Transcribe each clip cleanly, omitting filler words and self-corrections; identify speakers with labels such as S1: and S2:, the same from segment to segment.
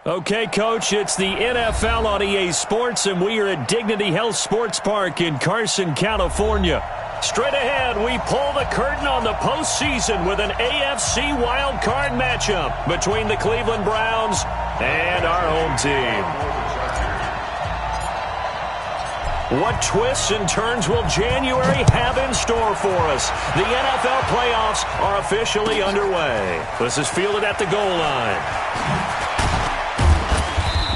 S1: Okay, Coach, it's the NFL on EA Sports, and we are at Dignity Health Sports Park in Carson, California. Straight ahead, we pull the curtain on the postseason with an AFC wildcard matchup between the Cleveland Browns and our home team. What twists and turns will January have in store for us? The NFL playoffs are officially underway. This is fielded at the goal line.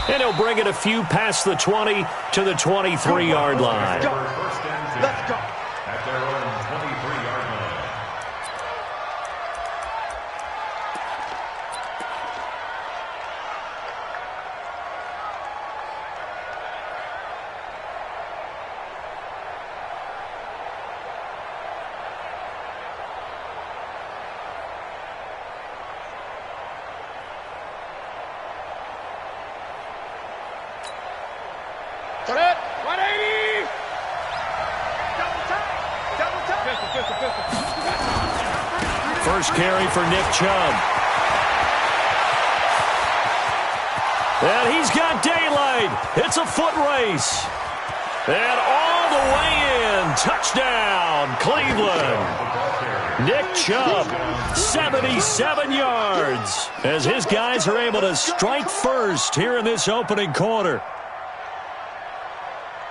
S1: And he'll bring it a few past the 20 to the 23-yard line.
S2: Let's go. At their own 23-yard line.
S3: Put it. 180.
S1: First carry for Nick Chubb. And he's got daylight. It's a foot race. And all the way in. Touchdown, Cleveland. Nick Chubb, 77 yards, as his guys are able to strike first here in this opening quarter.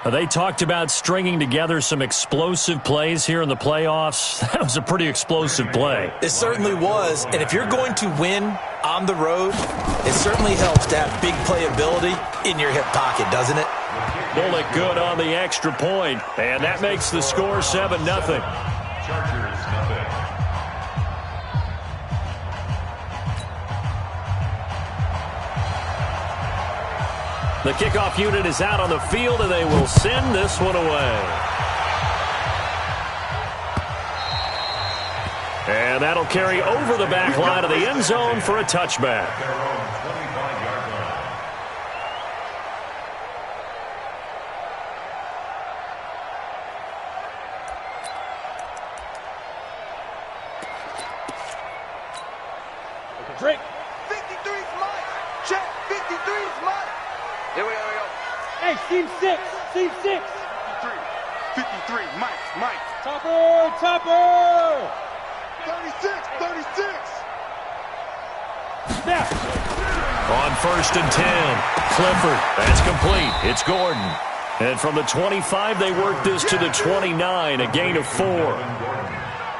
S1: They talked about stringing together some explosive plays here in the playoffs. That was a pretty explosive play.
S4: It certainly was. And if you're going to win on the road, it certainly helps to have big playability in your hip pocket, doesn't it?
S1: Pull it good on the extra point, and that makes the score 7-0.
S2: Chargers, nothing.
S1: The kickoff unit is out on the field, and they will send this one away. And that'll carry over the back line of the end zone for a touchback.
S2: Their own 25-yard line.
S3: Drake.
S5: 53's mine. Check. 53's mine. Here we go.
S3: Hey, team 6. Team 6.
S5: 53. Mike.
S3: Topper.
S5: 36.
S3: Snap.
S1: On 1st and 10, Clifford. That's complete. It's Gordon. And from the 25, they work this to the 29, a gain of 4.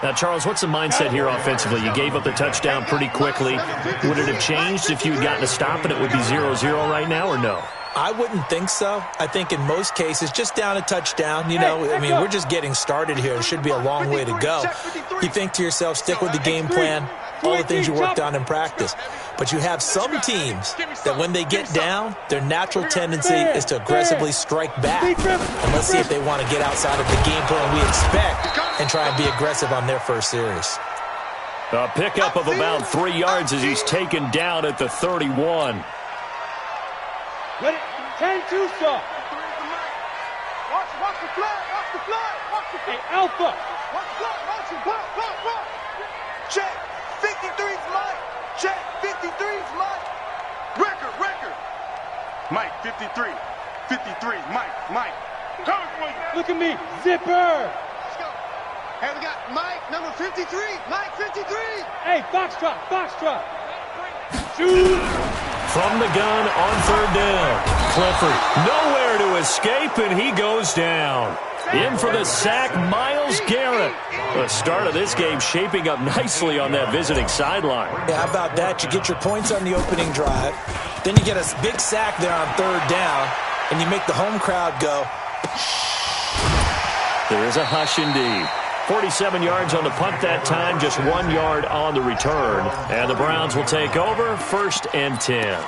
S1: Now, Charles, what's the mindset here offensively? You gave up the touchdown pretty quickly. Would it have changed if you had gotten a stop and it would be 0-0 right now, or no?
S4: I wouldn't think so. I think in most cases, just down a touchdown, we're just getting started here. It should be a long way to go. You think to yourself, stick with the game plan, all the things you worked on in practice. But you have some teams that when they get down, their natural tendency is to aggressively strike back. And let's see if they want to get outside of the game plan we expect and try and be aggressive on their first series.
S1: A pickup of about 3 yards as he's taken down at the 31.
S3: Ready? 10-2 stop.
S5: Watch the flag.
S3: Hey, Alpha.
S5: Watch it. Check. 53's mine. Check. 53's mine. Record. Mike, 53. 53. Mike. Cover for you.
S3: Look at me. Zipper.
S5: Let's go. Hey, we got Mike, number 53. Mike, 53.
S3: Hey, Foxtrot. Shoot.
S1: From the gun on 3rd down. Clifford nowhere to escape, and he goes down. In for the sack, Myles Garrett. The start of this game shaping up nicely on that visiting sideline.
S4: Yeah, how about that? You get your points on the opening drive. Then you get a big sack there on 3rd down, and you make the home crowd go.
S1: There is a hush indeed. 47 yards on the punt that time, just 1 yard on the return. And the Browns will take over, 1st and 10.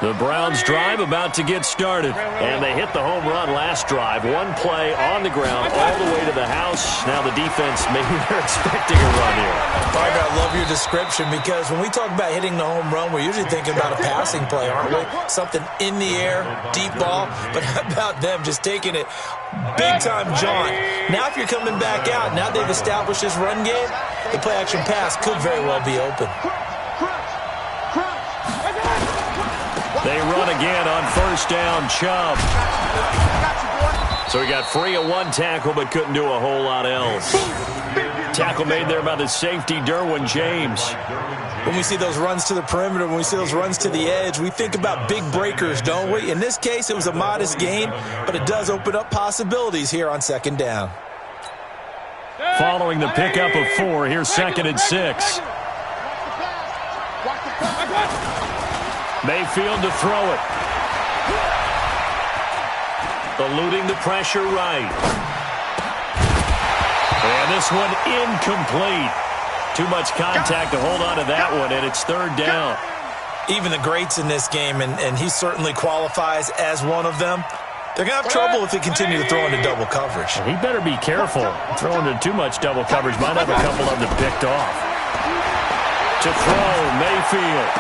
S1: The Browns drive about to get started, and they hit the home run last drive. One play on the ground all the way to the house. Now the defense, maybe they're expecting a run here.
S4: Parker, I love your description because when we talk about hitting the home run, we're usually thinking about a passing play, aren't we? Something in the air, deep ball. But how about them just taking it big-time jaunt? Now if you're coming back out, now they've established this run game, the play-action pass could very well be open.
S5: Crunch.
S1: They run again on first down, Chubb. So he got free of one tackle but couldn't do a whole lot else. Tackle made there by the safety, Derwin James.
S4: When we see those runs to the perimeter, when we see those runs to the edge, we think about big breakers, don't we? In this case, it was a modest gain, but it does open up possibilities here on second down.
S1: Following the pickup of 4, here's 2nd and 6. Mayfield to throw it. Eluding the pressure right. And this one incomplete. Too much contact to hold on to that one, and it's 3rd down.
S4: Even the greats in this game, and he certainly qualifies as one of them, they're going to have trouble if they continue to throw into double coverage.
S1: He better be careful. Throwing into too much double coverage might have a couple of them picked off. To throw, Mayfield.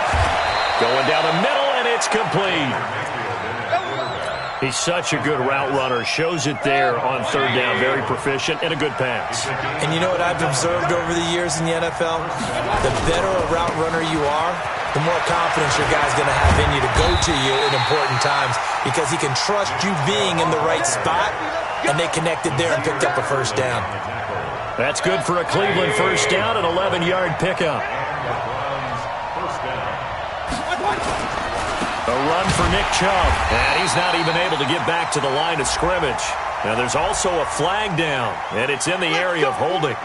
S1: Going down the middle, and it's complete. He's such a good route runner. Shows it there on 3rd down. Very proficient and a good pass.
S4: And you know what I've observed over the years in the NFL? The better a route runner you are, the more confidence your guy's going to have in you to go to you in important times because he can trust you being in the right spot, and they connected there and picked up a first down.
S1: That's good for a Cleveland first down, an 11-yard pickup. A run for Nick Chubb, and he's not even able to get back to the line of scrimmage. Now there's also a flag down, and it's in the area of holding.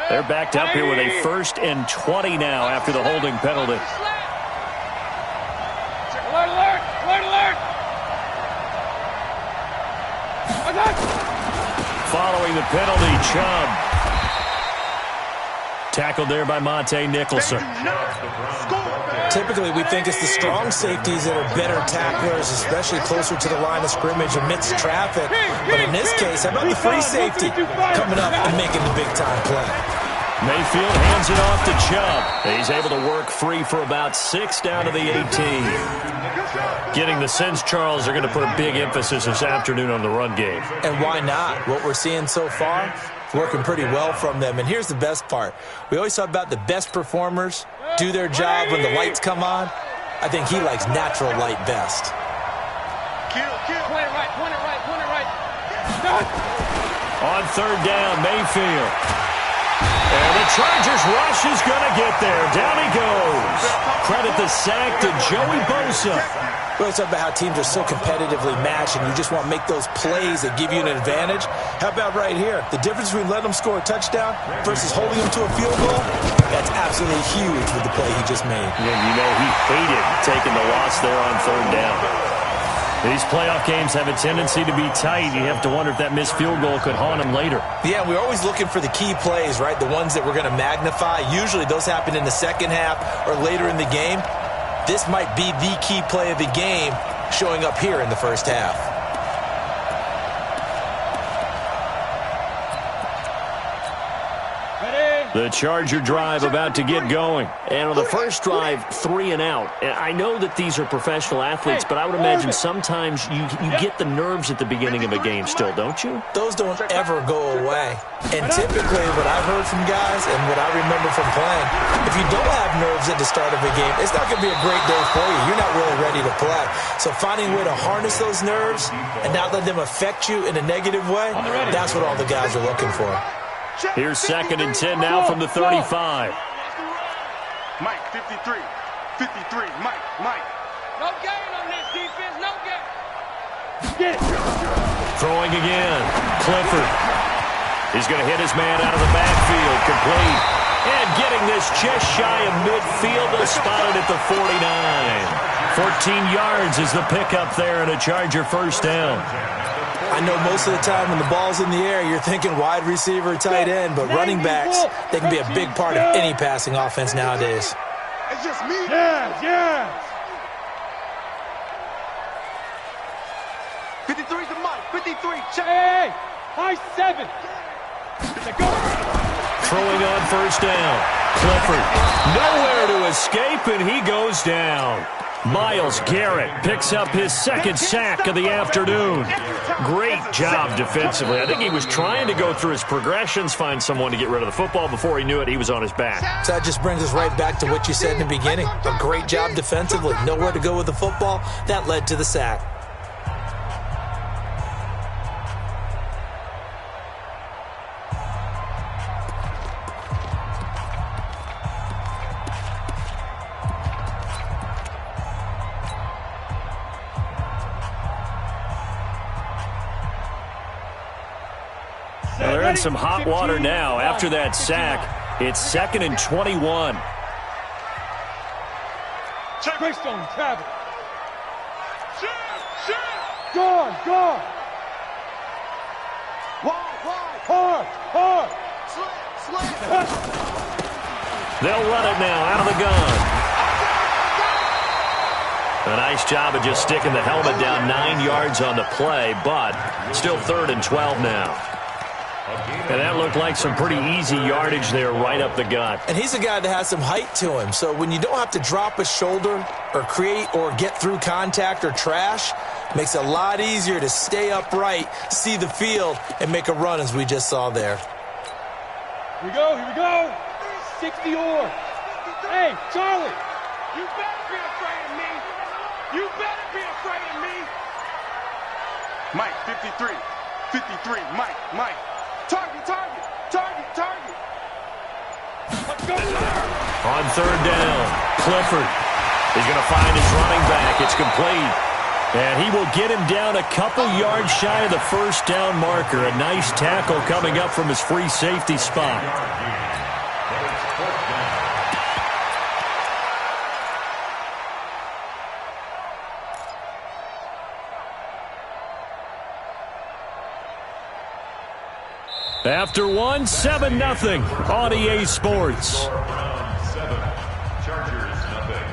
S1: They're backed up here with a 1st and 20 now after the holding penalty.
S3: Alert, alert, alert, alert.
S1: Following the penalty, Chubb. Tackled there by Monte Nicholson.
S4: Typically, we think it's the strong safeties that are better tacklers, especially closer to the line of scrimmage amidst traffic. But in this case, how about the free safety coming up and making the big-time play?
S1: Mayfield hands it off to Chubb. He's able to work free for about 6 down to the 18. Getting the sense, Charles, are going to put a big emphasis this afternoon on the run game.
S4: And why not? What we're seeing so far, working pretty well from them. And here's the best part. We always talk about the best performers do their job when the lights come on. I think he likes natural light best.
S3: Point it right, point it right, point it right.
S1: On 3rd down, Mayfield. And the Chargers rush is going to get there. Down he goes. Credit the sack to Joey Bosa.
S4: We always talk about how teams are so competitively matched, and you just want to make those plays that give you an advantage. How about right here? The difference between letting them score a touchdown versus holding them to a field goal, that's absolutely huge with the play he just made.
S1: And you know he hated taking the loss there on 3rd down. These playoff games have a tendency to be tight. You have to wonder if that missed field goal could haunt him later.
S4: Yeah, we're always looking for the key plays, right? The ones that we're going to magnify. Usually those happen in the second half or later in the game. This might be the key play of the game showing up here in the first half.
S1: The Charger drive about to get going. And on the first drive, 3 and out. And I know that these are professional athletes, but I would imagine sometimes you get the nerves at the beginning of a game still, don't you?
S4: Those don't ever go away. And typically what I've heard from guys and what I remember from playing, if you don't have nerves at the start of a game, it's not going to be a great day for you. You're not really ready to play. So finding a way to harness those nerves and not let them affect you in a negative way, that's what all the guys are looking for.
S1: Here's 2nd and 10 now from the 35.
S5: Mike, 53. 53. Mike.
S3: No gain on this defense, no gain. Get it.
S1: Throwing again. Clifford. He's going to hit his man out of the backfield. Complete. And getting this just shy of midfield. They'll spot it at the 49. 14 yards is the pickup there and a Charger first down.
S4: I know most of the time when the ball's in the air, you're thinking wide receiver, tight end, but running backs, they can be a big part of any passing offense nowadays.
S5: It's just me.
S3: Yeah.
S5: 53 to Mike. 53. Check.
S3: Hey, high 7.
S1: Throwing on first down. Clifford. Nowhere to escape, and he goes down. Myles Garrett picks up his 2nd sack of the afternoon. Great job defensively. I think he was trying to go through his progressions, find someone to get rid of the football. Before he knew it, he was on his back.
S4: So that just brings us right back to what you said in the beginning. A great job defensively. Nowhere to go with the football. That led to the sack.
S1: Well, they're in some hot water now. After that sack, it's 2nd and 21.
S3: Greystone, travel. Gone.
S5: Wide.
S3: Hard.
S5: Slant.
S1: They'll run it now out of the gun. A nice job of just sticking the helmet down 9 yards on the play, but still 3rd and 12 now. And that looked like some pretty easy yardage there right up the gut.
S4: And he's a guy that has some height to him. So when you don't have to drop a shoulder or create or get through contact or trash, makes it a lot easier to stay upright, see the field, and make a run as we just saw there.
S3: Here we go. 60 or. Hey, Charlie.
S5: You better be afraid of me. Mike, 53. Mike. Target.
S3: Let's go.
S1: On 3rd down, Clifford is going to find his running back. It's complete. And he will get him down a couple yards shy of the 1st down marker. A nice tackle coming up from his free safety spot. After 1, 7-0 on EA Sports.
S2: Round 7, Chargers nothing.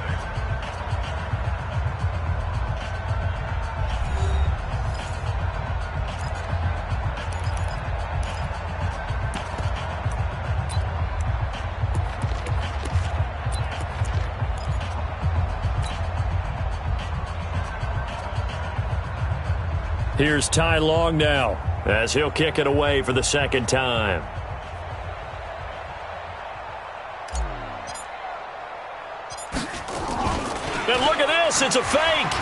S1: Here's Ty Long now, as he'll kick it away for the 2nd time. And look at this, it's a fake.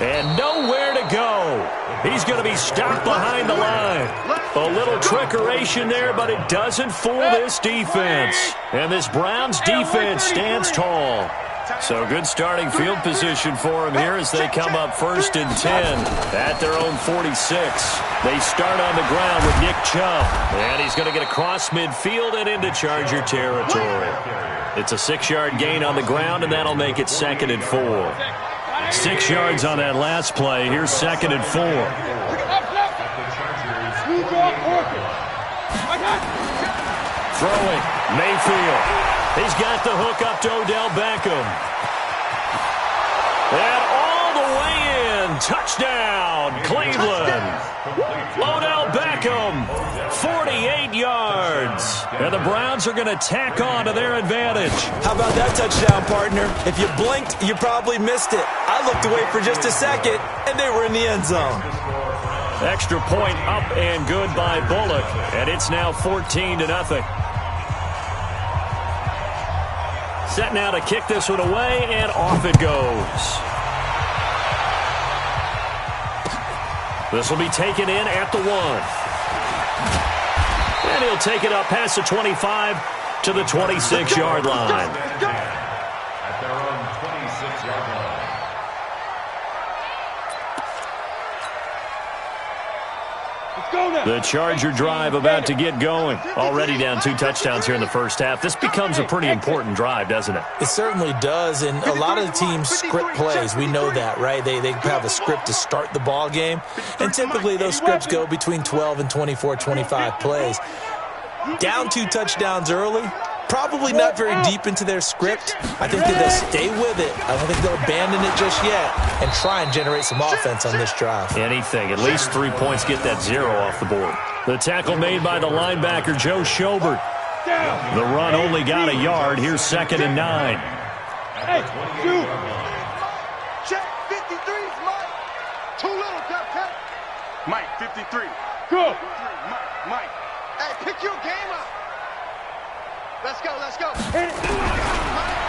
S1: And nowhere to go. He's going to be stopped behind the line. A little trickeration there, but it doesn't fool this defense. And this Browns defense stands tall. So good starting field position for them here as they come up 1st and 10 at their own 46. They start on the ground with Nick Chubb. And he's going to get across midfield and into Charger territory. It's a 6-yard gain on the ground, and that'll make it 2nd and 4. 6 yards on that last play. Here's 2nd and 4. Throwing, Mayfield. He's got the hook up to Odell Beckham. And all the way in. Touchdown, Cleveland. Odell Beckham, 48 yards. And the Browns are going to tack on to their advantage.
S4: How about that touchdown, partner? If you blinked, you probably missed it. I looked away for just a second, and they were in the end zone.
S1: Extra point up and good by Bullock. And it's now 14-0. Set now to kick this one away, and off it goes. This will be taken in at the 1. And he'll take it up past the 25 to the 26-yard line.
S2: At their own 26-yard line.
S1: The Charger drive about to get going. Already down 2 touchdowns here in the first half. This becomes a pretty important drive, doesn't it?
S4: It certainly does, and a lot of the teams script plays. We know that, right? They have a script to start the ball game, and typically those scripts go between 12 and 24, 25 plays. Down 2 touchdowns early, probably not very deep into their script. I think that they'll stay with it. I don't think they'll abandon it just yet and try and generate some offense on this drive.
S1: Anything. At least 3 points, get that 0 off the board. The tackle made by the linebacker, Joe Schobert. The run only got a yard. Here's 2nd and 9.
S3: Hey, shoot.
S5: Check 53's Mike. Too little, Duck. Mike, 53.
S3: Go.
S5: Mike. Hey, pick your game up. Let's go, let's go.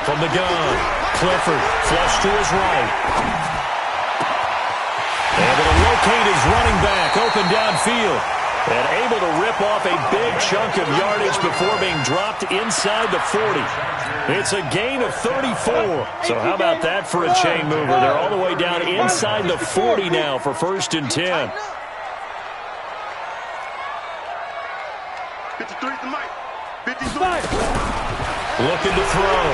S1: From the gun, Clifford, flush to his right. Able to locate his running back, open downfield. And able to rip off a big chunk of yardage before being dropped inside the 40. It's a gain of 34. So how about that for a chain mover? They're all the way down inside the 40 now for 1st and 10.
S5: 53 to Mike. 53.
S1: Looking to throw.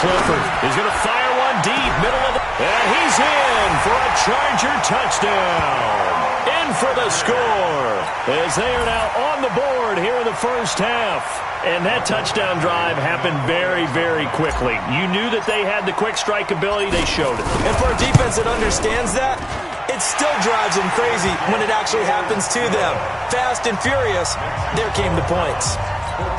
S1: Clifford is going to fire one deep, middle of the... And he's in for a Charger touchdown. In for the score, as they are now on the board here in the first half. And that touchdown drive happened very, very quickly. You knew that they had the quick strike ability. They showed it.
S4: And for a defense that understands that, it still drives them crazy when it actually happens to them. Fast and furious, there came the points.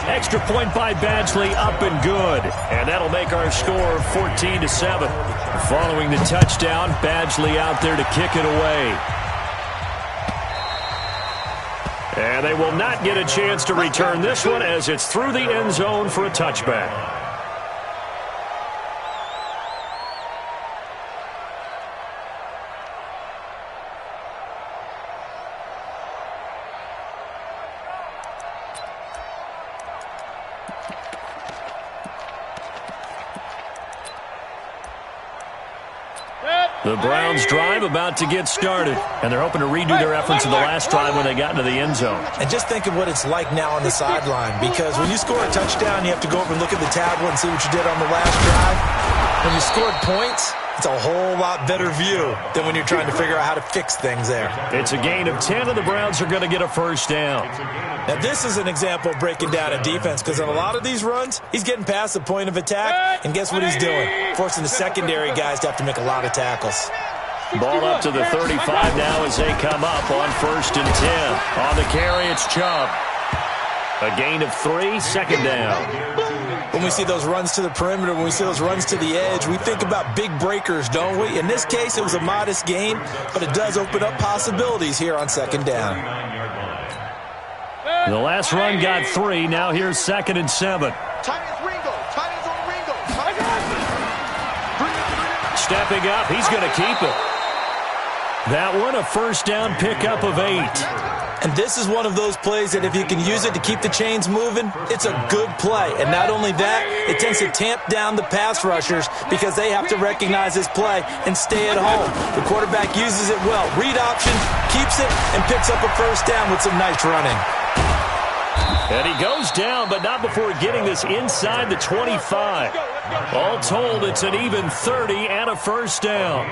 S1: Extra point by Badgley, up and good. And that'll make our score 14-7. Following the touchdown, Badgley out there to kick it away. And they will not get a chance to return this one as it's through the end zone for a touchback. The Browns drive about to get started, and they're hoping to redo their efforts in the last drive when they got into the end zone.
S4: And just think of what it's like now on the sideline, because when you score a touchdown, you have to go over and look at the tablet and see what you did on the last drive. When you scored points, it's a whole lot better view than when you're trying to figure out how to fix things there.
S1: It's a gain of 10, and the Browns are going to get a first down.
S4: Now, this is an example of breaking down a defense, because on a lot of these runs, he's getting past the point of attack, and guess what he's doing? Forcing the secondary guys to have to make a lot of tackles.
S1: Ball up to the 35 now as they come up on 1st and 10. On the carry, it's Chubb. A gain of 3, 2nd down.
S4: When we see those runs to the perimeter, when we see those runs to the edge, we think about big breakers, don't we? In this case, it was a modest gain, but it does open up possibilities here on 2nd down.
S1: The last run got 3. Now here's 2nd and 7. Stepping up, he's going to keep it. That one, a first down pickup of 8.
S4: And this is one of those plays that if you can use it to keep the chains moving, it's a good play. And not only that, it tends to tamp down the pass rushers because they have to recognize this play and stay at home. The quarterback uses it well. Read option, keeps it, and picks up a first down with some nice running.
S1: And he goes down, but not before getting this inside the 25. All told, it's an even 30 and a first down.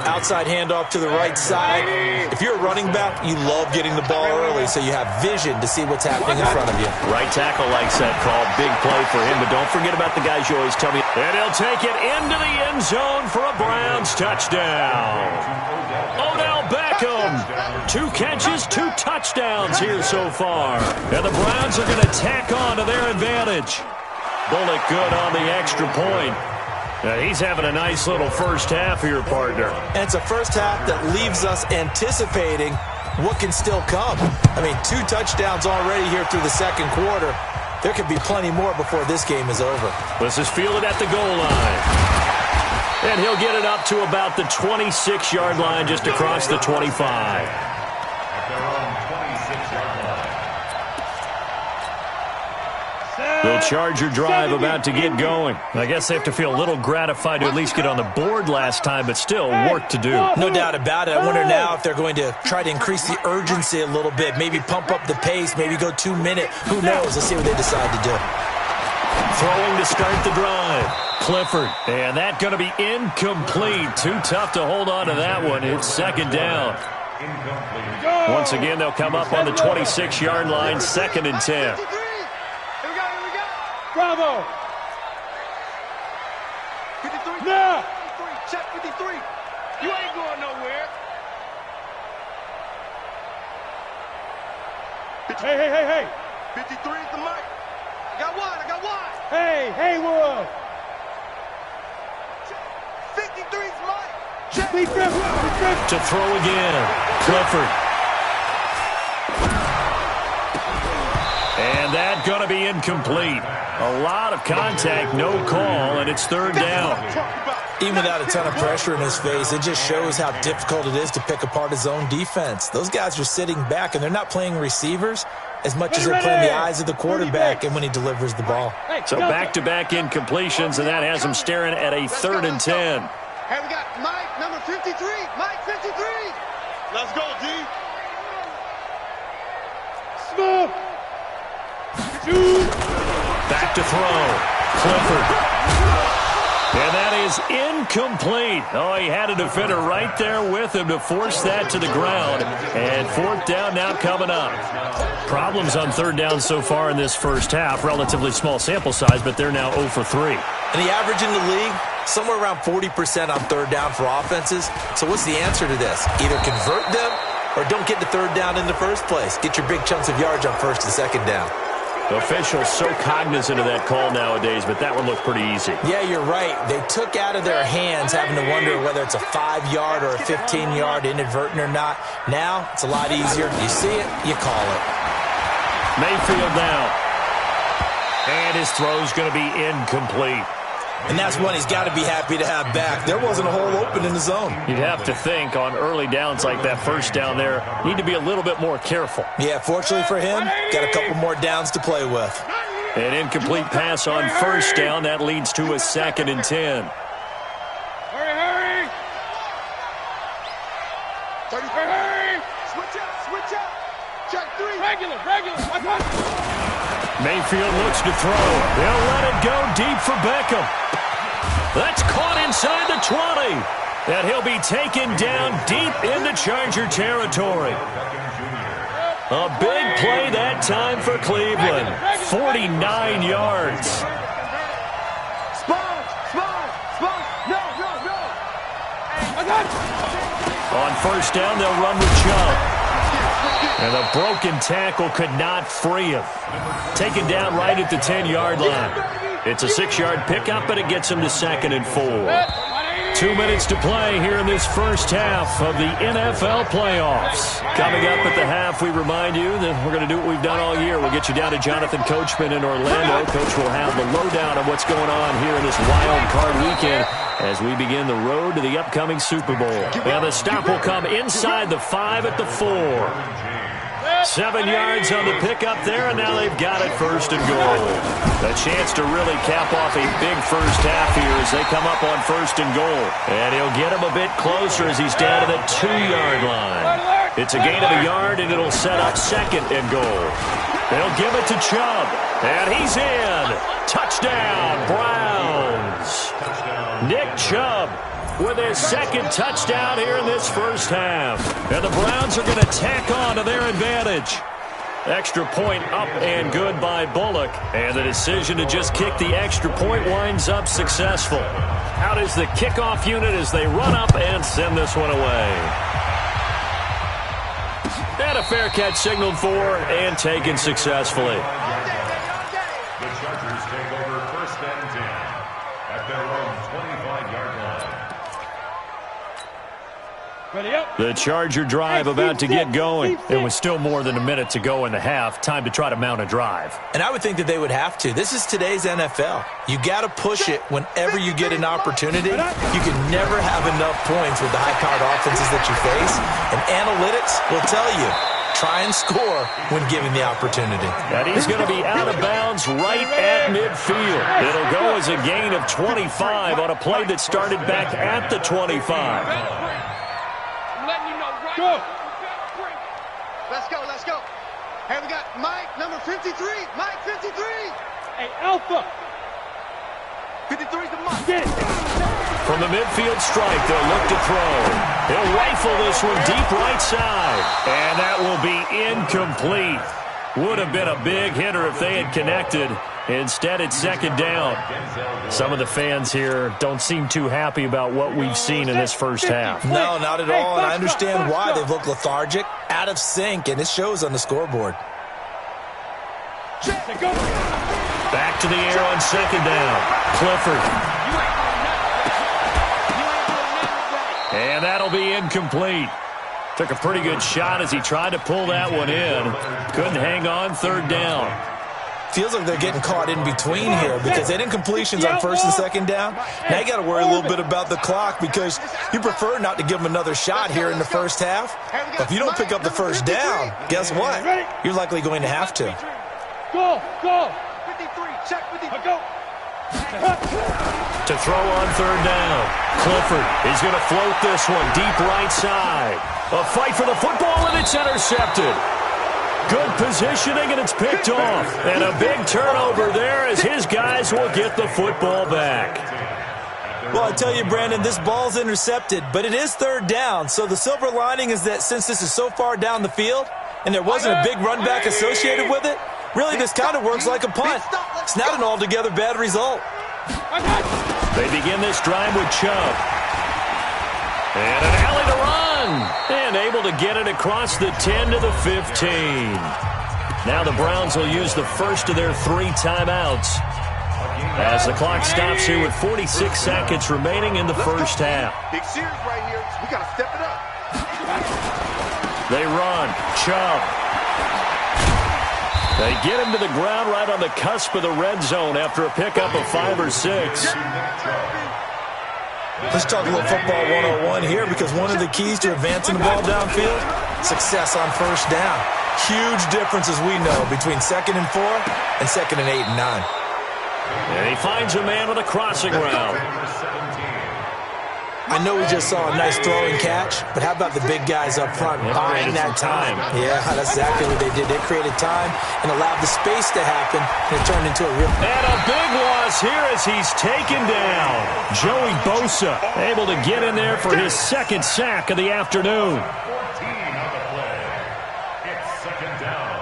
S4: Outside handoff to the right side. If you're a running back, you love getting the ball early so you have vision to see what's happening in front of you.
S1: Right tackle likes that call. Big play for him, but don't forget about the guys you always tell me. And he'll take it into the end zone for a Browns touchdown. Odell Beckham. 2 catches, 2 touchdowns here so far. And the Browns are going to tack on to their advantage. Bullock good on the extra point. He's having a nice little first half here, partner.
S4: And it's a first half that leaves us anticipating what can still come. I mean, 2 touchdowns already here through the 2nd quarter. There could be plenty more before this game is over.
S1: This is fielded at the goal line. And he'll get it up to about the 26-yard line, just across the 25. The Charger drive about to get going. I guess they have to feel a little gratified to at least get on the board last time, but still work to do.
S4: No doubt about it. I wonder now if they're going to try to increase the urgency a little bit, maybe pump up the pace, maybe go 2-minute. Who knows? Let's see what they decide to do.
S1: Throwing to start the drive. Clifford. And that's going to be incomplete. Too tough to hold on to that one. It's 2nd down. Once again, they'll come up on the 26-yard line, 2nd and 10.
S3: Bravo!
S5: 53.
S3: Now!
S5: 53. Check 53. You ain't going nowhere.
S3: Hey!
S5: 53 is the mic. I got one.
S3: Hey, Wolf!
S5: 53 is Mike. Check.
S3: Defense.
S1: To throw again. Clifford. And that's going to be incomplete. A lot of contact, no call, and it's third down.
S4: Even without a ton of pressure in his face, it just shows how difficult it is to pick apart his own defense. Those guys are sitting back, and they're not playing receivers as much as they're playing the eyes of the quarterback and when he delivers the ball.
S1: So back-to-back incompletions, and that has him staring at a 3rd and 10.
S5: Hey, we got Mike, number 53. Mike, 53. Let's go, D.
S3: Smooth.
S1: Back to throw. Clifford. And that is incomplete. Oh, he had a defender right there with him to force that to the ground. And 4th down now coming up. Problems on 3rd down so far in this first half. Relatively small sample size, but they're now 0 for 3.
S4: And the average in the league, somewhere around 40% on 3rd down for offenses. So what's the answer to this? Either convert them or don't get to 3rd down in the first place. Get your big chunks of yards on 1st and 2nd down.
S1: The officials so cognizant of that call nowadays, but that one looked pretty easy.
S4: Yeah, you're right. They took out of their hands having to wonder whether it's a 5-yard or a 15-yard inadvertent or not. Now, it's a lot easier. You see it, you call it.
S1: Mayfield now. And his throw's going to be incomplete.
S4: And that's one he's got to be happy to have back. There wasn't a hole open in the zone.
S1: You'd have to think on early downs like that 1st down there, need to be a little bit more careful.
S4: Yeah, fortunately for him, got a couple more downs to play with.
S1: An incomplete pass on 1st down. That leads to a 2nd and 10.
S3: Hurry. Hurry.
S5: Switch out. Check 3.
S3: Regular.
S1: Mayfield looks to throw. They'll let it go deep for Beckham. That's caught inside the 20. And he'll be taken down deep into Charger territory. A big play that time for Cleveland. 49 yards.
S5: Spot. No.
S1: On 1st down, they'll run with Chubb. And a broken tackle could not free him. Taken down right at the 10-yard line. It's a 6-yard pickup, but it gets him to 2nd and 4. 2 minutes to play here in this first half of the NFL playoffs. Coming up at the half, we remind you that we're going to do what we've done all year. We'll get you down to Jonathan Coachman in Orlando. Coach will have the lowdown of what's going on here in this wild card weekend as we begin the road to the upcoming Super Bowl. And the stop will come inside the 5 at the 4. 7 yards on the pickup there, and now they've got it 1st and goal. A chance to really cap off a big first half here as they come up on 1st and goal. And he'll get him a bit closer as he's down to the 2-yard line. It's a gain of a yard, and it'll set up 2nd and goal. They'll give it to Chubb, and he's in. Touchdown, Browns. Nick Chubb with his 2nd touchdown here in this first half. And the Browns are going to tack on to their advantage. Extra point up and good by Bullock. And the decision to just kick the extra point winds up successful. Out is the kickoff unit as they run up and send this one away. And a fair catch signaled for and taken successfully.
S2: The Chargers take over 1st and 10 at their own 25-yard line.
S1: The Charger drive about to get going. It was still more than a minute to go in the half. Time to try to mount a drive.
S4: And I would think that they would have to. This is today's NFL. You got to push it whenever you get an opportunity. You can never have enough points with the high-powered offenses that you face. And analytics will tell you, try and score when given the opportunity.
S1: And he's going to be out of bounds right at midfield. It'll go as a gain of 25 on a play that started back at the 25.
S3: Go.
S5: Let's go. Hey, we got Mike, number 53. Mike, 53.
S3: Hey, Alpha.
S5: 53's the Mike.
S3: Get it.
S1: From the midfield strike, they'll look to throw. He'll rifle this one deep right side. And that will be incomplete. Would have been a big hitter if they had connected. Instead, it's 2nd down. Some of the fans here don't seem too happy about what we've seen in this first half.
S4: No, not at all, and I understand why. They've looked lethargic, out of sync, and it shows on the scoreboard.
S1: Back to the air on 2nd down. Clifford. And that'll be incomplete. Took a pretty good shot as he tried to pull that one in. Couldn't hang on, third down.
S4: Feels like they're getting caught in between here because they didn't completions on first and second down. Now you got to worry a little bit about the clock because you prefer not to give them another shot here in the first half. But if you don't pick up the first down, guess what? You're likely going to have to.
S3: Go, go.
S5: 53, check 53. Go.
S1: To throw on third down. Clifford is going to float this one deep right side. A fight for the football, and it's intercepted. Good positioning, and it's picked off. And a big turnover there as his guys will get the football back.
S4: Well, I tell you, Brandon, this ball's intercepted, but it is third down. So the silver lining is that since this is so far down the field and there wasn't a big run back associated with it, really this kind of works like a punt. It's not an altogether bad result.
S1: They begin this drive with Chubb. And an alley to run. And able to get it across the 10 to the 15. Now the Browns will use the first of their 3 timeouts as the clock stops here with 46 seconds remaining in the first half.
S5: Big series right here. We got to step it up.
S1: They run. Chubb. They get him to the ground right on the cusp of the red zone after a pickup of 5 or 6.
S4: Let's talk a little football 101 here because one of the keys to advancing the ball downfield, success on first down. Huge difference, as we know, between 2nd and 4 and 2nd and 8 and 9.
S1: And he finds a man on the crossing route.
S4: I know we just saw a nice throwing catch, but how about the big guys up front buying that time? Yeah, that's exactly what they did. They created time and allowed the space to happen, and it turned into a real...
S1: And a big loss here as he's taken down. Joey Bosa able to get in there for his 2nd sack of the afternoon.
S2: 14 on the play. It's 2nd down.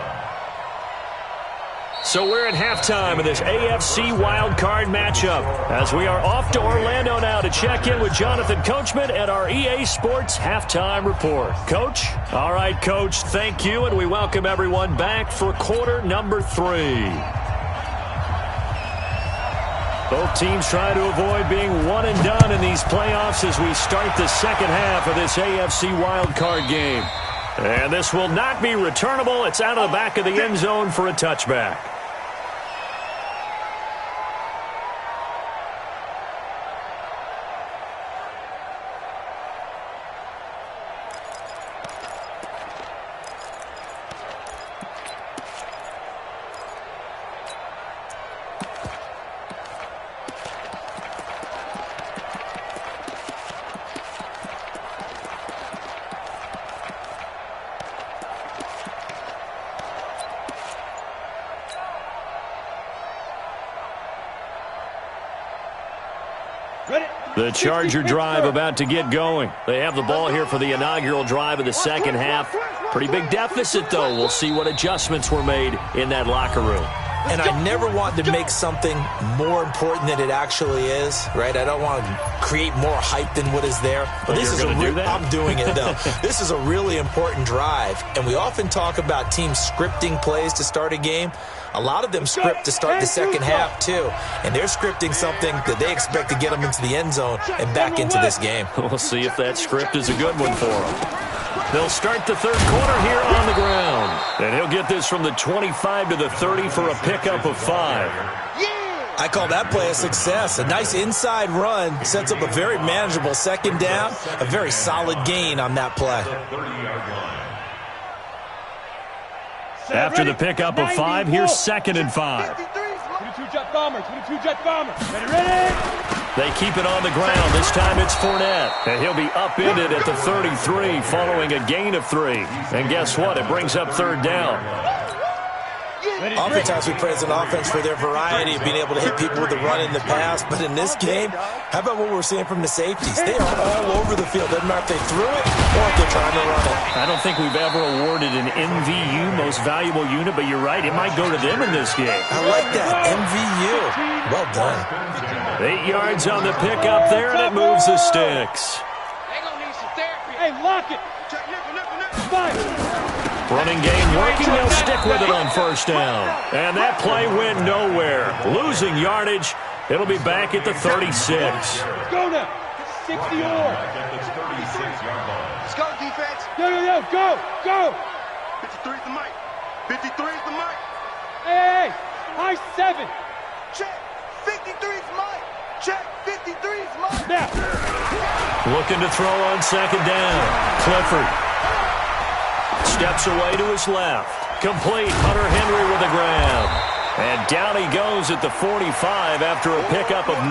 S1: So we're at halftime of this AFC wildcard matchup as we are off to Orlando now to check in with Jonathan Coachman at our EA Sports Halftime Report. Coach? All right, Coach, thank you, and we welcome everyone back for quarter number 3. Both teams try to avoid being one and done in these playoffs as we start the second half of this AFC wildcard game. And this will not be returnable. It's out of the back of the end zone for a touchback. The Charger drive about to get going. They have the ball here for the inaugural drive of the second half. Pretty big deficit, though. We'll see what adjustments were made in that locker room.
S4: And I never want to make something more important than it actually is, right? I don't want to create more hype than what is there. But this is I'm doing it, though. This is a really important drive. And we often talk about teams scripting plays to start a game. A lot of them script to start the second half, too. And they're scripting something that they expect to get them into the end zone and back into this game.
S1: We'll see if that script is a good one for them. They'll start the third quarter here on the ground. And he'll get this from the 25 to the 30 for a pickup of 5.
S4: I call that play a success. A nice inside run sets up a very manageable second down. A very solid gain on that play.
S1: After the pickup of 5, here's 2nd and 5.
S3: 22 jet bomber, 22 jet bomber. Ready?
S1: They keep it on the ground. This time it's Fournette. And he'll be upended at the 33 following a gain of 3. And guess what? It brings up third down.
S4: Oftentimes we praise an offense for their variety of being able to hit people with the run in the pass. But in this game, how about what we're seeing from the safeties? They are all over the field. Doesn't matter if they threw it or if they're trying to run it.
S1: I don't think we've ever awarded an MVU, most valuable unit, but you're right. It might go to them in this game.
S4: I like that. MVU. Well done.
S1: 8 yards on the pickup there, and it moves the sticks.
S3: They gonna need some therapy. Hey, lock it. Fire.
S1: Running game working. They'll stick with it on first down. And that play went nowhere. Losing yardage. It'll be back at the 36.
S3: Go now. 60 or.
S5: Let's go, defense.
S3: Yo, go, go.
S5: 53 is the mic. 53 is the mic.
S3: Hey, high 7.
S5: Check. 53 is mic. Check. 53 is mic.
S3: Now.
S1: Looking to throw on second down. Clifford steps away to his left. Complete. Hunter Henry with a grab. And down he goes at the 45 after a pickup of 9.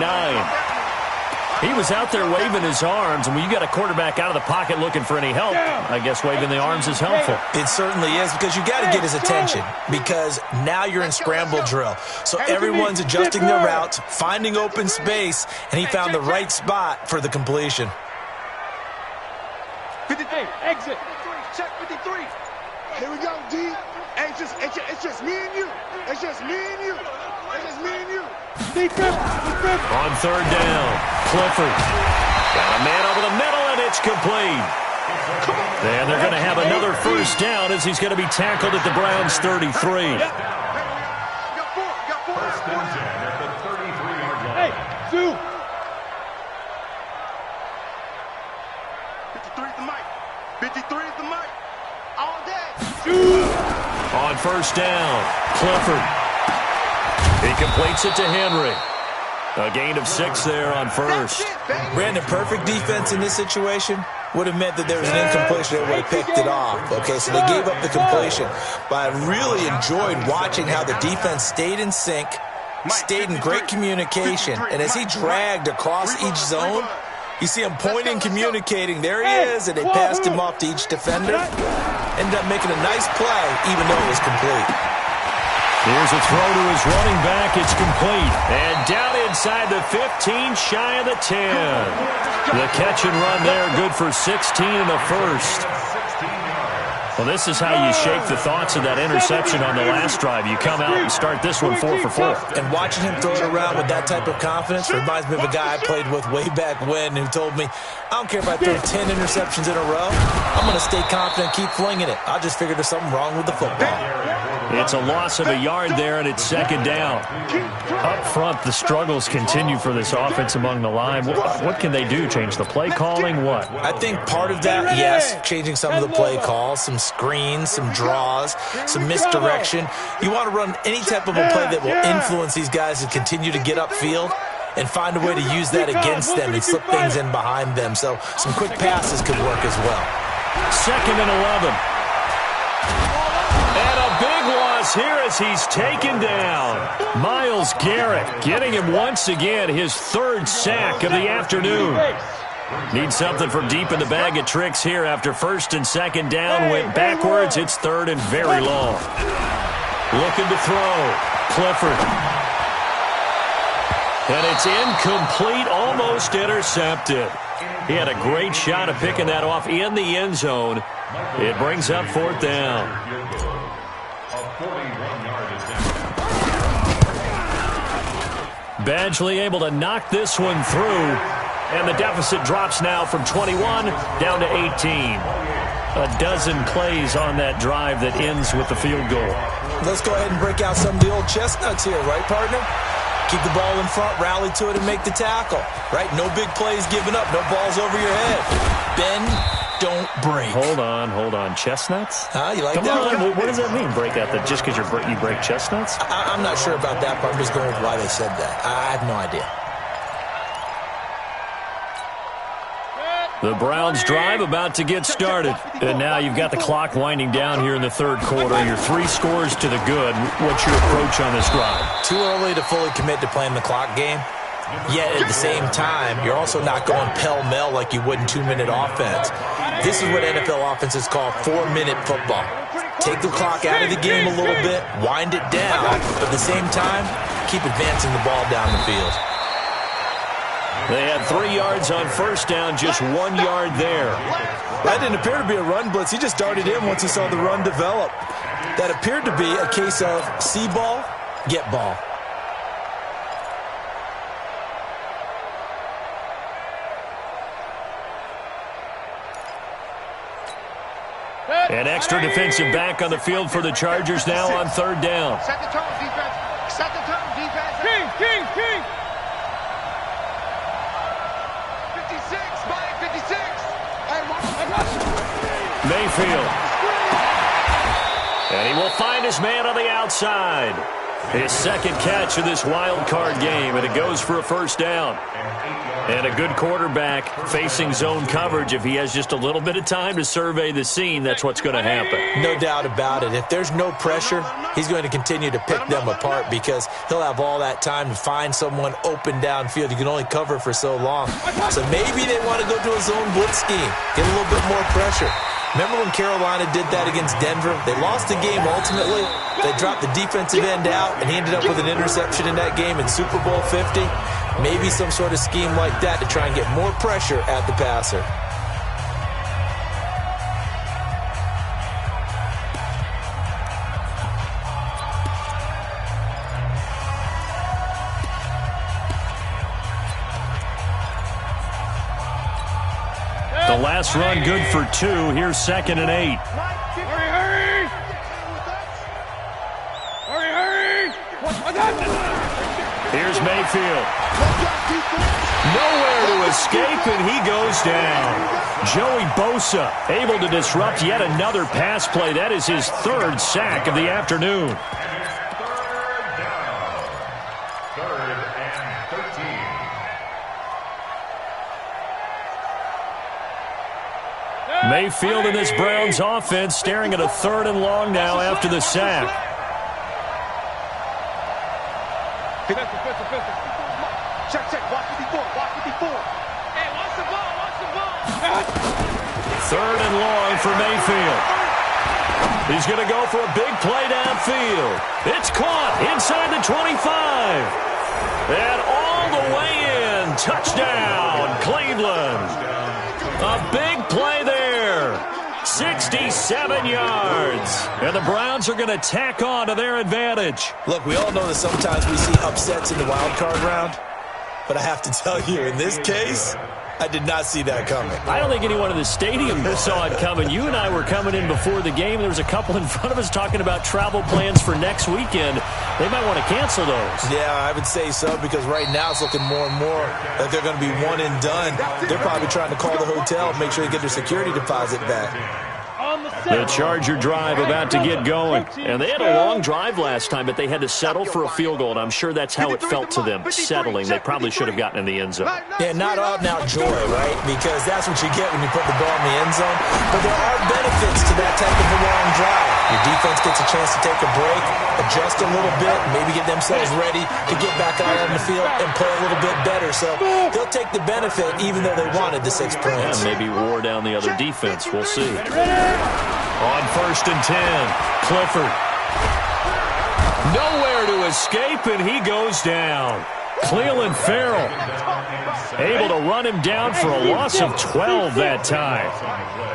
S1: He was out there waving his arms, and when you got a quarterback out of the pocket looking for any help, I guess waving the arms is helpful.
S4: It certainly is, because you got to get his attention, because now you're in scramble drill. So everyone's adjusting their routes, finding open space, and he found the right spot for the completion.
S5: 53. Exit. Check 53. Here we go, D. Hey, it's just me and you. It's just me and you. It's just me and you.
S1: On third down, Clifford got a man over the middle, and it's complete. And they're going to have another first down as he's going to be tackled at the Browns' 33.
S2: First and 10 at the 33-yard line.
S3: Hey, Zoo.
S5: 53 is the mic. 53 is the mic. All day.
S1: On first down, Clifford. He completes it to Henry. A gain of 6 there on first.
S4: Brandon, perfect defense in this situation would have meant that there was an incompletion that would have picked it off. Okay, so they gave up the completion. But I really enjoyed watching how the defense stayed in sync, stayed in great communication. And as he dragged across each zone, you see him pointing, communicating. There he is, and they passed him off to each defender. Ended up making a nice play, even though it was complete.
S1: Here's a throw to his running back. It's complete. And down inside the 15, shy of the 10. The catch and run there, good for 16 and a first. Well, this is how you shape the thoughts of that interception on the last drive. You come out and start this one 4 for 4.
S4: And watching him throw it around with that type of confidence reminds me of a guy I played with way back when who told me, I don't care if I throw 10 interceptions in a row. I'm going to stay confident, keep flinging it. I just figured there's something wrong with the football.
S1: It's a loss of a yard there, and it's second down. Up front, the struggles continue for this offense among the line. What can they do? Change the play calling? What?
S4: I think part of that, yes, changing some of the play calls, some screens, some draws, some misdirection. You want to run any type of a play that will influence these guys to continue to get upfield and find a way to use that against them and slip things in behind them. So some quick passes could work as well.
S1: Second and 11. And a big loss here as he's taken down. Myles Garrett getting him once again, his third sack of the afternoon. Need something from deep in the bag of tricks here after first and second down went backwards. It's third and very long. Looking to throw. Clifford. And it's incomplete, almost intercepted. He had a great shot of picking that off in the end zone. It brings up fourth down. Badgley able to knock this one through. And the deficit drops now from 21 down to 18. A dozen plays on that drive that ends with the field goal.
S4: Let's go ahead and break out some of the old chestnuts here, right, partner? Keep the ball in front, rally to it, and make the tackle, right? No big plays given up, no balls over your head. Bend, don't break.
S1: Hold on. Chestnuts?
S4: You like
S1: Come
S4: that?
S1: on, what does that mean, break out? That just because you break chestnuts?
S4: I'm not sure about that, but I'm just going with why they said that. I have no idea.
S1: The Browns drive about to get started. And now you've got the clock winding down here in the third quarter. You're 3 scores to the good. What's your approach on this drive?
S4: Too early to fully commit to playing the clock game. Yet at the same time, you're also not going pell-mell like you would in 2-minute offense. This is what NFL offenses call 4-minute football. Take the clock out of the game a little bit, wind it down, but at the same time, keep advancing the ball down the field.
S1: They had 3 yards on first down, just 1 yard there.
S4: That didn't appear to be a run blitz. He just darted in once he saw the run develop. That appeared to be a case of see ball, get ball.
S1: An extra defensive back on the field for the Chargers now on third down.
S5: Set the tone, defense. Set the tone, defense.
S3: King.
S5: 56, Mike, 56. Hey,
S1: Mayfield. And he will find his man on the outside. His second catch of this wild card game, and it goes for a first down. And a good quarterback facing zone coverage. If he has just a little bit of time to survey the scene, that's what's going to happen.
S4: No doubt about it. If there's no pressure, he's going to continue to pick them apart because he'll have all that time to find someone open downfield. You can only cover for so long. So maybe they want to go to a zone blitz scheme, get a little bit more pressure. Remember when Carolina did that against Denver? They lost the game ultimately. They dropped the defensive end out, and he ended up with an interception in that game in Super Bowl 50. Maybe some sort of scheme like that to try and get more pressure at the passer.
S1: The last run good for 2. Here's 2nd and 8.
S3: Hurry!
S1: Here's Mayfield. Nowhere to escape, and he goes down. Joey Bosa able to disrupt yet another pass play. That is his 3rd sack of the afternoon.
S2: Third and 13.
S1: Mayfield in this Browns offense staring at a 3rd and long now after the sack.
S5: Check. Watch 54. Hey, watch the ball.
S1: 3rd and long for Mayfield. He's going to go for a big play downfield. It's caught inside the 25. And all the way in. Touchdown, Cleveland. A big play there. 67 yards. And the Browns are going to tack on to their advantage.
S4: Look, we all know that sometimes we see upsets in the wild card round. But I have to tell you, in this case, I did not see that coming.
S1: I don't think anyone in the stadium saw it coming. You and I were coming in before the game. There was a couple in front of us talking about travel plans for next weekend. They might want to cancel those.
S4: Yeah, I would say so because right now it's looking more and more like they're going to be one and done. They're probably trying to call the hotel and make sure they get their security deposit back.
S1: The Charger drive about to get going. And they had a long drive last time, but they had to settle for a field goal, and I'm sure that's how it felt to them, settling. They probably should have gotten in the end zone.
S4: Yeah, not out-and-out joy, right? Because that's what you get when you put the ball in the end zone. But there are benefits to that type of a long drive. Your defense gets a chance to take a break, adjust a little bit, maybe get themselves ready to get back out on the field and play a little bit better. So they'll take the benefit even though they wanted the 6 points.
S1: Yeah, maybe wore down the other defense. We'll see. On 1st and 10, Clifford. Nowhere to escape, and he goes down. Clelin Ferrell able to run him down for a loss of 12 that time.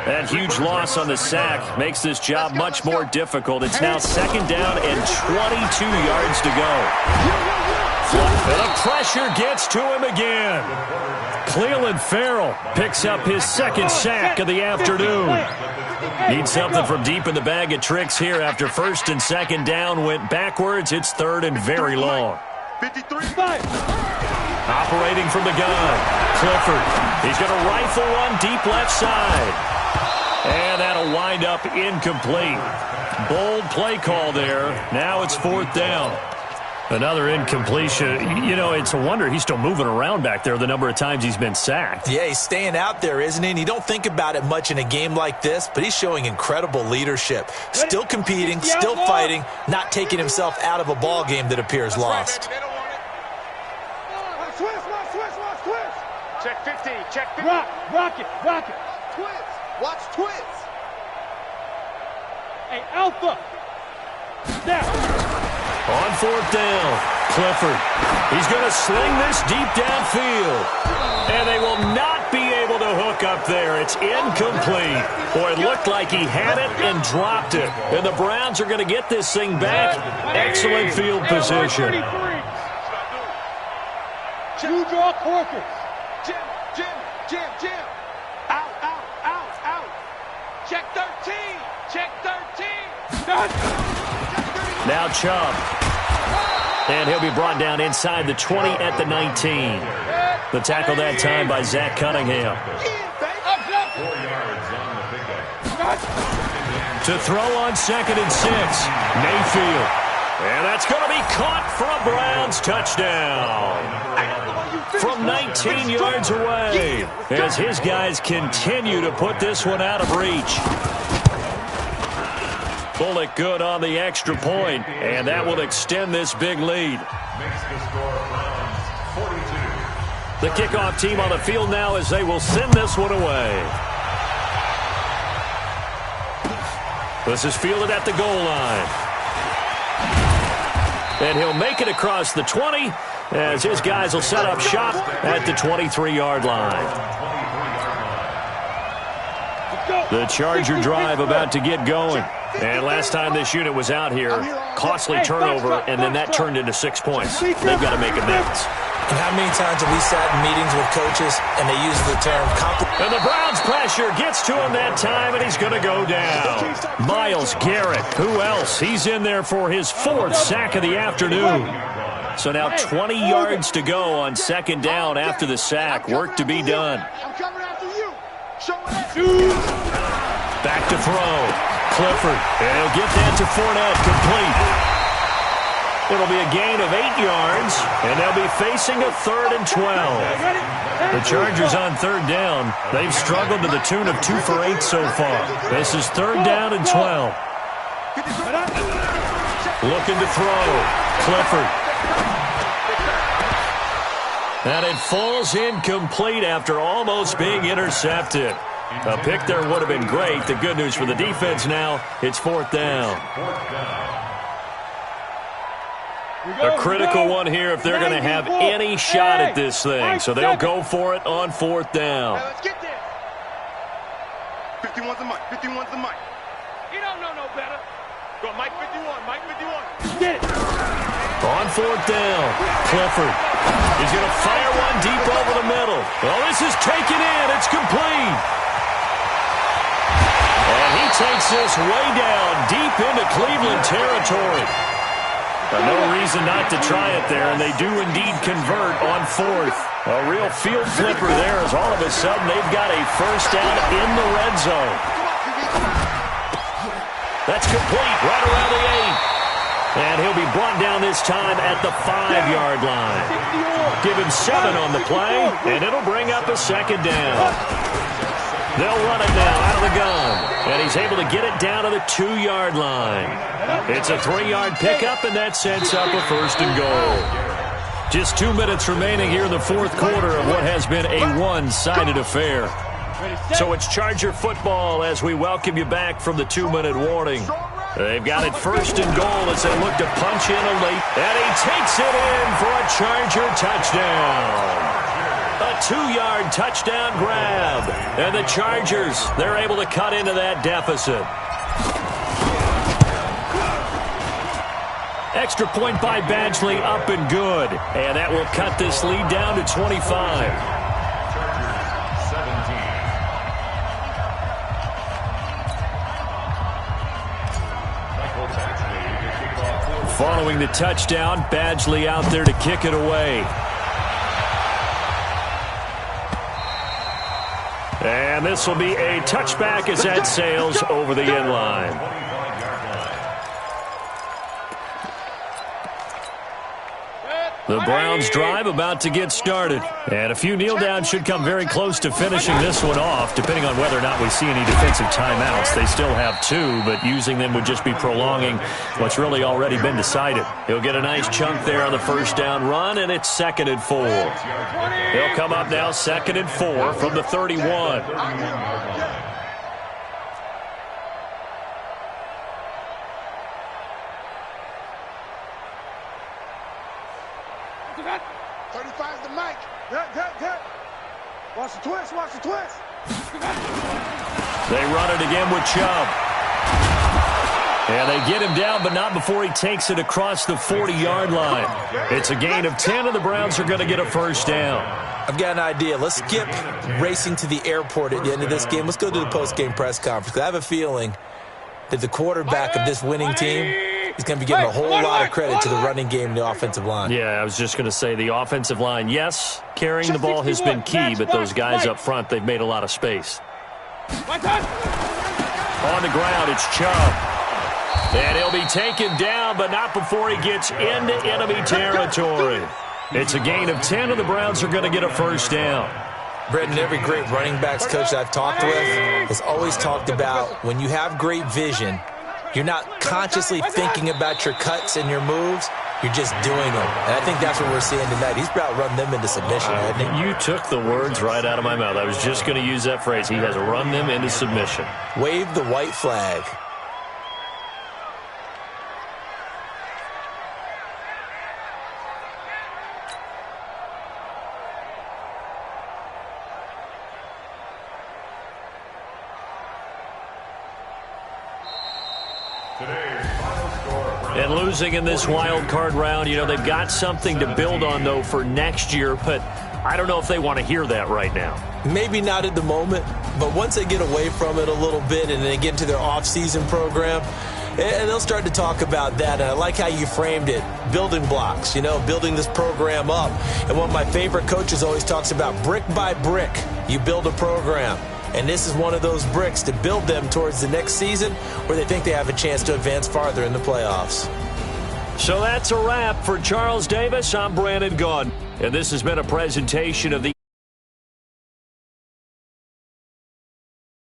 S1: That huge loss on the sack makes this job much more difficult. It's now 2nd down and 22 yards to go. And the pressure gets to him again. Clelin Ferrell picks up his 2nd sack of the afternoon. Need something from deep in the bag of tricks here after 1st and 2nd down went backwards. It's 3rd and very long.
S5: 53.
S1: Operating from the gun, Clifford. He's going to rifle one deep left side. And that'll wind up incomplete. Bold play call there. Now it's 4th down. Another incompletion. You know, it's a wonder he's still moving around back there the number of times he's been sacked.
S4: Yeah, he's staying out there, isn't he? And you don't think about it much in a game like this, but he's showing incredible leadership. Still competing, still fighting, not taking himself out of a ball game that appears lost.
S5: Twist. Check 15.
S3: Rock it.
S5: Twist. Watch twist.
S3: Hey, Alpha. Snap.
S1: On 4th down, Clifford. He's going to sling this deep downfield. And they will not be able to hook up there. It's incomplete. Boy, it looked like he had it and dropped it. And the Browns are going to get this thing back. Excellent field position.
S3: You draw Corkers.
S5: Jim. Out. Check 13.
S1: Now Chubb. And he'll be brought down inside the 20 at the 19. The tackle that time by Zach Cunningham.
S2: 4 yards on the pickup.
S1: To throw on 2nd and 6. Mayfield. And that's going to be caught for a Browns touchdown. From 19 yards away, as his guys continue to put this one out of reach. Bullock good on the extra point, and that will extend this big lead.
S2: Makes the score Browns 42.
S1: The kickoff team on the field now as they will send this one away. This is fielded at the goal line. And he'll make it across the 20 as his guys will set up shop at the 23-yard line. The Charger drive about to get going. And last time this unit was out here, costly turnover, and then that turned into 6 points. They've got to make amends.
S4: And how many times have we sat in meetings with coaches and they use the term
S1: and the Browns pressure gets to him that time, and he's going to go down. Myles Garrett, who else? He's in there for his 4th sack of the afternoon. So now 20 yards to go on 2nd down after the sack. Work to be done. Back to throw. Clifford, and he'll get that to Fournette, complete. It'll be a gain of 8 yards, and they'll be facing a 3rd and 12. The Chargers on 3rd down. They've struggled to the tune of 2 for 8 so far. This is 3rd down and 12. Looking to throw. Clifford. And it falls incomplete after almost being intercepted. A pick there would have been great. The good news for the defense now, it's 4th down. A critical one here if they're going to have any shot at this thing. So they'll go for it on 4th down.
S5: Let's get there. 51's the mic. 51's the mic.
S3: You don't know no better. Go, Mike 51. Mike 51.
S5: Get it.
S1: On 4th down, Clifford. He's going to fire one deep over the middle. Well, this is taken in. It's complete. And he takes this way down deep into Cleveland territory. No reason not to try it there, and they do indeed convert on 4th. A real field flipper there as all of a sudden they've got a 1st down in the red zone. That's complete right around the 8. And he'll be brought down this time at the 5-yard line. Give him 7 on the play, and it'll bring up a 2nd down. They'll run it now out of the gun. And he's able to get it down to the 2-yard line. It's a 3-yard pickup, and that sets up a 1st and goal. Just 2 minutes remaining here in the 4th quarter of what has been a one-sided affair. So it's Charger football as we welcome you back from the 2-minute warning. They've got it 1st and goal as they look to punch in a late. And he takes it in for a Charger touchdown. A 2-yard touchdown grab. And the Chargers, they're able to cut into that deficit. Extra point by Badgley up and good. And that will cut this lead down to 25. Following the touchdown, Badgley out there to kick it away. And this will be a touchback as that sails over the end line. The Browns drive about to get started. And a few kneel downs should come very close to finishing this one off, depending on whether or not we see any defensive timeouts. They still have 2, but using them would just be prolonging what's really already been decided. He'll get a nice chunk there on the 1st down run, and it's 2nd and 4. He'll come up now 2nd and 4 from the 31.
S5: 35's the mic. Watch the twist. Watch the twist.
S1: They run it again with Chubb. And they get him down, but not before he takes it across the 40-yard line. It's a gain of 10, and the Browns are going to get a 1st down.
S4: I've got an idea. Let's skip racing to the airport at the end of this game. Let's go to the post-game press conference. I have a feeling that the quarterback of this winning team is going to be giving a whole lot of credit to the running game and the offensive line.
S1: Yeah, I was just going to say the offensive line, yes, carrying the ball has been key, but those guys up front, they've made a lot of space. On the ground, it's Chubb. And he'll be taken down, but not before he gets into enemy territory. It's a gain of 10, and the Browns are going to get a first down.
S4: Brendan, every great running backs coach I've talked with has always talked about when you have great vision, you're not consciously thinking about your cuts and your moves. You're just doing them. And I think that's what we're seeing tonight. He's about run them into submission, hasn't he?
S1: You took the words right out of my mouth. I was just going to use that phrase. He has run them into submission.
S4: Wave the white flag.
S1: And losing in this wild card round, you know, they've got something to build on, though, for next year. But I don't know if they want to hear that right now.
S4: Maybe not at the moment, but once they get away from it a little bit and they get into their off-season program, and they'll start to talk about that. And I like how you framed it, building blocks, you know, building this program up. And one of my favorite coaches always talks about brick by brick, you build a program. And this is one of those bricks to build them towards the next season where they think they have a chance to advance farther in the playoffs.
S1: So that's a wrap for Charles Davis. I'm Brandon Gaudin, and this has been a presentation of the